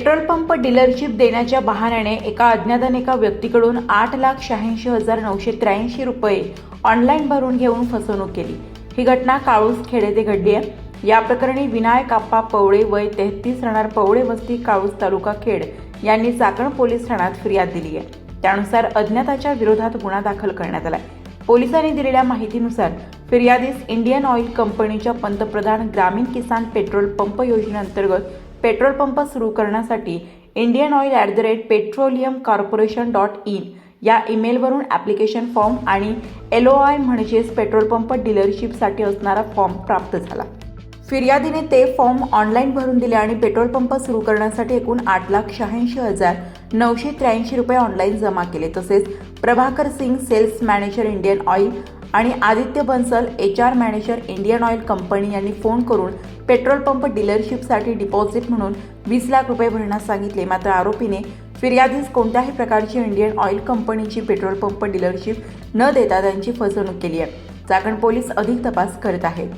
Petrol pump dealership देण्याच्या बहाण्याने एका अज्ञाताने एका व्यक्तीकडून 8,86,983 रुपये ऑनलाईन भरून घेऊन फसवणूक केली। ही घटना काळूस खेड येथे घडली आहे। या प्रकरणी विनायक आप्पा पवळे वय 33 राहणार पवळे वस्ती काळूस तालुका खेड यांनी चाकण पोलीस ठाण्यात फिर्याद दिली आहे। त्यानुसार अज्ञाताच्या विरोधात गुन्हा दाखल करण्यात आला। पोलिसांनी दिलेल्या माहितीनुसार फिर्यादीस इंडियन ऑइल कंपनीच्या पंतप्रधान ग्रामीण किसान पेट्रोल पंप योजनेअंतर्गत पेट्रोल पंप सुरू करण्यासाठी indianoil@petroleumcorporation.in या ईमेलवरून ॲप्लिकेशन फॉर्म आणि LOI म्हणजेच पेट्रोल पंप डीलरशिपसाठी असणारा फॉर्म प्राप्त झाला। फिर्यादीने ते फॉर्म ऑनलाईन भरून दिले आणि पेट्रोल पंप सुरू करण्यासाठी एकूण 8,86,983 रुपये ऑनलाईन जमा केले। तसेच Prabhakar Singh sales manager Indian oil आणि Aditya Bansal HR manager Indian oil company यांनी फोन करून पेट्रोल पंप डीलरशिपसाठी डिपॉझिट म्हणून 20 लाख रुपये भरण्यास सांगितले। मात्र आरोपीने फिर्यादीस कोणत्याही प्रकारची इंडियन ऑइल कंपनीची पेट्रोल पंप डीलरशिप न देता त्यांची फसवणूक केली आहे। चाकण पोलीस अधिक तपास करत आहेत।